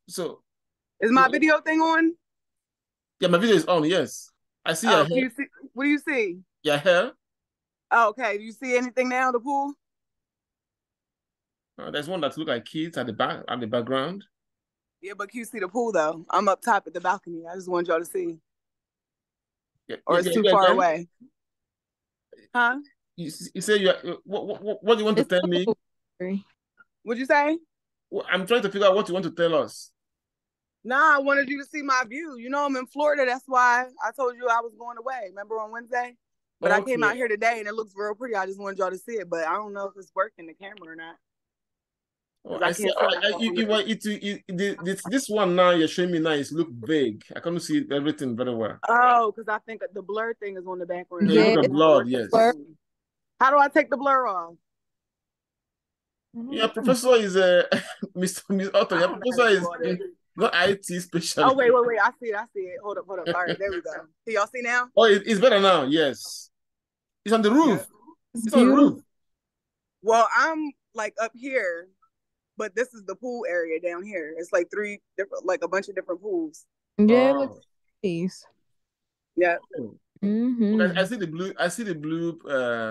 So Is my video thing on? yeah, my video is on, yes. I see your Oh, can hair. you see? What do you see? Your hair. Oh, okay. Do you see anything now? The pool? There's one that look like kids at the back, at the background. Yeah, but can you see the pool though? I'm up top at the balcony. I just want y'all to see. Yeah, Or it's too far away. Huh? You say you. What do you want to tell me? What'd you say? Well, I'm trying to figure out what you want to tell us. Nah, I wanted you to see my view. You know I'm in Florida. That's why I told you I was going away. Remember on Wednesday? But I came out here today and it looks real pretty. I just wanted y'all to see it, but I don't know if it's working the camera or not. Oh, I see. This one now you're showing me now is look vague. I can't see everything very well. Oh, because I think the blur thing is on the background. Yeah, you look at blood, yes. How do I take the blur off? Yeah, professor is Mr. Otto. Your professor is not IT specialist. Oh, wait. I see it. Hold up. All right, there we go. Can y'all see now? Oh, it's better now, yes. It's on the roof. Yeah. It's on the roof. Well, I'm like up here, but this is the pool area down here. It's like three different, like a bunch of different pools. Yeah, look these. Yeah. Okay, I see the blue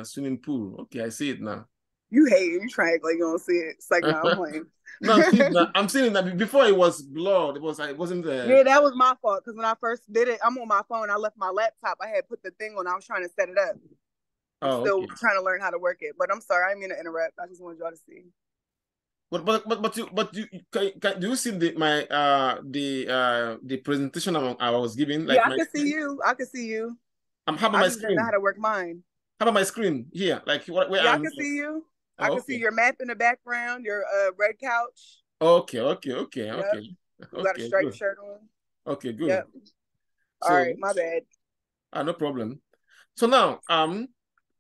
swimming pool. Okay, I see it now. You hate it. You try it like you don't see it. It's like, no, I'm playing. No, I'm seeing it now. Before it was blurred. It wasn't there. Yeah, that was my fault. Because when I first did it, I'm on my phone. I left my laptop. I had put the thing on. I was trying to set it up. I'm still trying to learn how to work it. But I'm sorry. I didn't mean to interrupt. I just wanted y'all to see. But do you see the presentation I was giving? Like yeah, I can see you. I can see you. How about my screen? I don't know how to work mine. How about my screen here? Like where I can see you. I can see your map in the background, your red couch. Okay. Yep. You got a striped shirt on. Okay, good. Yep. All right, my bad. No problem. So now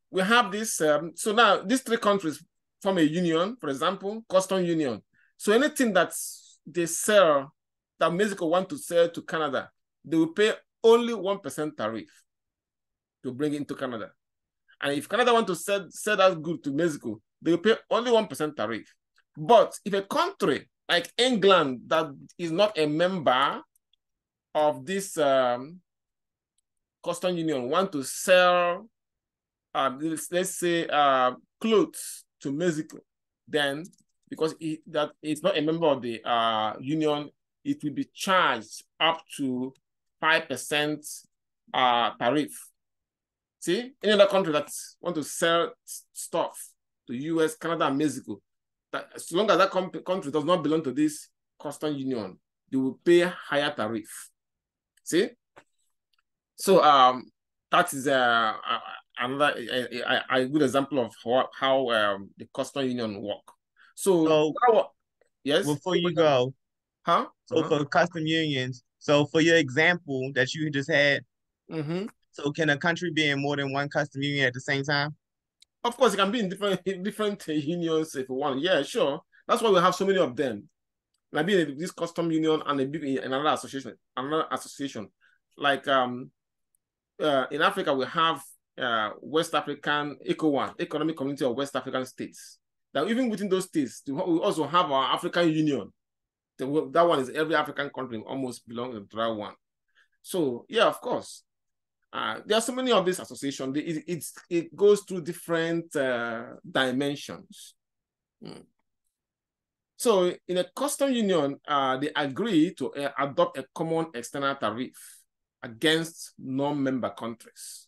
we have this. So now these three countries form a union, for example, custom union. So anything that they sell, that Mexico want to sell to Canada, they will pay only 1% tariff to bring it into Canada. And if Canada want to sell that good to Mexico, they will pay only 1% tariff. But if a country like England that is not a member of this custom union want to sell, let's say, clothes to Mexico, then because it's not a member of the union, it will be charged up to 5% tariff. See, any other country that want to sell stuff to US, Canada, and Mexico, that as long as that country does not belong to this custom union, they will pay higher tariff. See? So that is another a good example of how the custom union work. So yes. Before you go, huh? So for custom unions, so for your example that you just had, so can a country be in more than one custom union at the same time? Of course, it can be in different unions if you want. Yeah, sure. That's why we have so many of them. Like being in this custom union and another association. Like in Africa, we have West African ECOWAS, Economic Community of West African States. Now, even within those states, we also have our African Union. That one is every African country almost belongs to that one. So yeah, of course. There are so many of these associations. It goes through different dimensions. So in a custom union, they agree to adopt a common external tariff against non-member countries.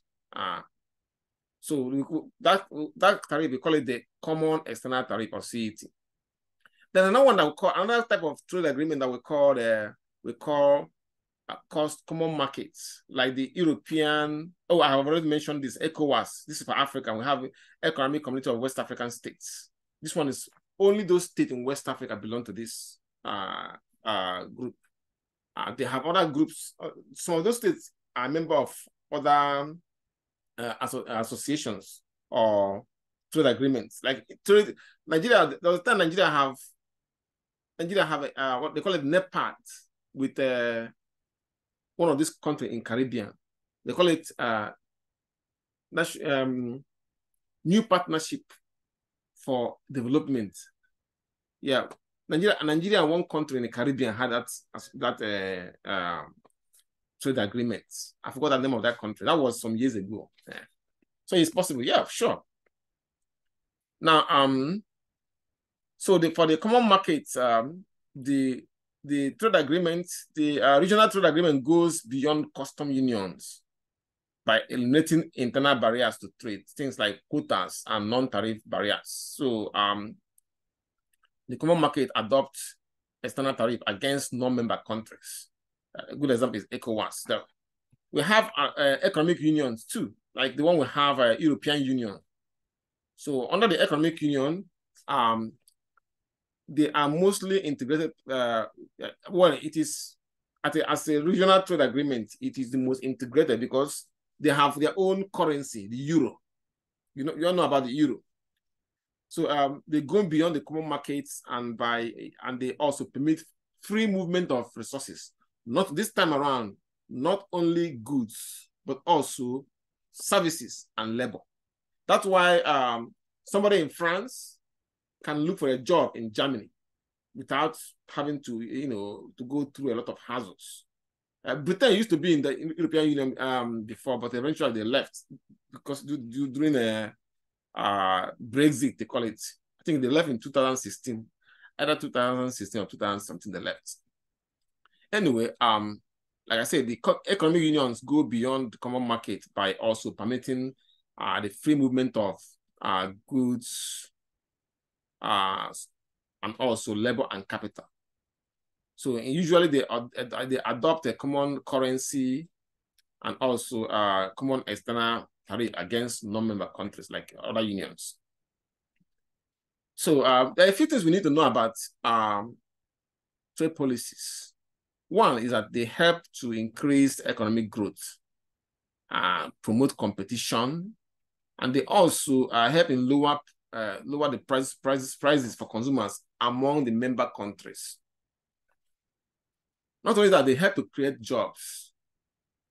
So that tariff, we call it the common external tariff, or CET. Then another one that we call, another type of trade agreement that we call common markets, like the European, I have already mentioned this, ECOWAS. This is for Africa. We have Economic Community of West African States. This one is only those states in West Africa belong to this group. They have other groups. Some of those states are member of other associations or trade agreements. Like Nigeria, there was a time Nigeria have Nigeria have what they call it NEPAD with one of these countries in Caribbean. They call it New Partnership for Development. Yeah, Nigeria and one country in the Caribbean had that trade agreement. I forgot the name of that country. That was some years ago. Yeah. So it's possible. Yeah, sure. Now, so for the common market, the trade agreement, the regional trade agreement goes beyond custom unions by eliminating internal barriers to trade, things like quotas and non-tariff barriers. So the common market adopts external tariff against non-member countries. A good example is ECOWAS. So we have economic unions too, like the one we have European Union. So under the economic union, they are mostly integrated. Well, it is as a regional trade agreement, it is the most integrated because they have their own currency, the euro. You all know about the euro. So they go beyond the common markets and they also permit free movement of resources. Not this time around, not only goods, but also services and labor. That's why somebody in France can look for a job in Germany without having to, to go through a lot of hassles. Britain used to be in the European Union before, but eventually they left because during Brexit, they call it. I think they left in 2016, either 2016 or 2000 something. They left. Anyway, like I said, the economic unions go beyond the common market by also permitting the free movement of goods and also labor and capital. So usually they adopt a common currency and also common external tariff against non-member countries like other unions. So there are a few things we need to know about trade policies. One is that they help to increase economic growth, promote competition, and they also help in lower the prices for consumers among the member countries. Not only that, they help to create jobs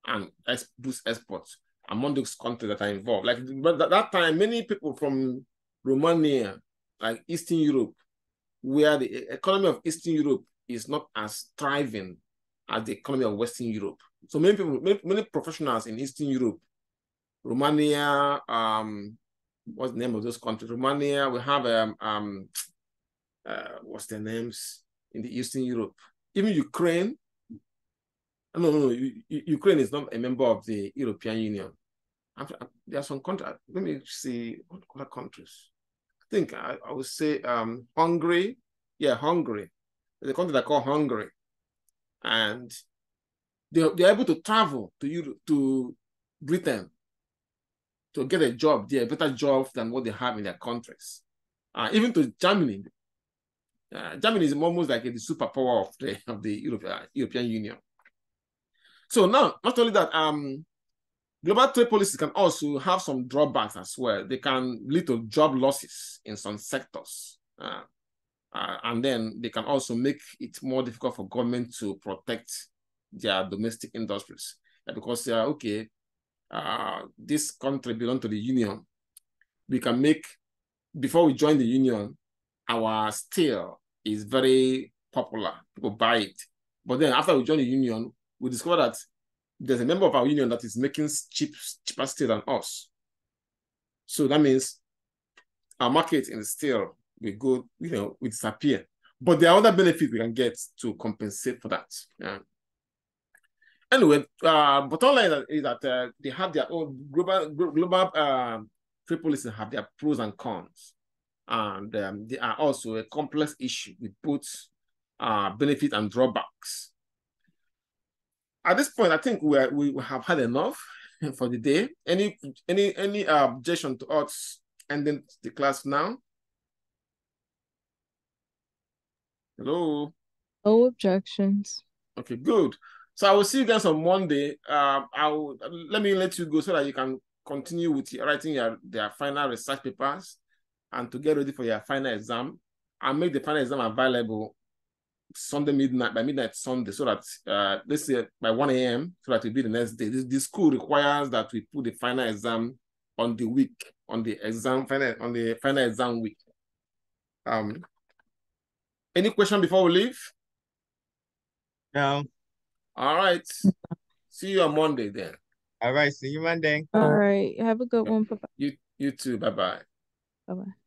and boost exports among those countries that are involved. Like that time, many people from Romania, like Eastern Europe, where the economy of Eastern Europe is not as thriving as the economy of Western Europe. So many people, many professionals in Eastern Europe, Romania, what's the name of those countries? Romania, we have what's their names in the Eastern Europe? Even Ukraine. No, Ukraine is not a member of the European Union. There are some countries. Let me see what other countries. I think I would say Hungary. Yeah, Hungary. There's a country they call Hungary, and they're able to travel to Europe, to Britain, to get a job there, better jobs than what they have in their countries. Even to Germany. Germany is almost like the superpower of the European Union. So now, not only that, global trade policies can also have some drawbacks as well. They can lead to job losses in some sectors. And then they can also make it more difficult for government to protect their domestic industries. Because they are, okay, this country belongs to the union. We can make, before we join the union, our steel is very popular. People buy it. But then after we join the union, we discover that there's a member of our union that is making cheaper steel than us. So that means our market in the steel will go, will disappear. But there are other benefits we can get to compensate for that. Yeah. Anyway, bottom line is that they have their own global trade policies have their pros and cons. And they are also a complex issue with both benefits and drawbacks. At this point, I think we have had enough for the day. Any objection to us ending the class now? Hello? No objections. Okay, good. So I will see you guys on Monday. Let me let you go so that you can continue with writing their final research papers and to get ready for your final exam. I'll make the final exam available Sunday midnight, by midnight Sunday, so that let's say by 1 a.m. so that it will be the next day. The school requires that we put the final exam on the week, on the final exam week. Any question before we leave? No. All right. See you on Monday then. All right. See you Monday. All right. Have a good one. Bye-bye. You too. Bye-bye. Bye-bye.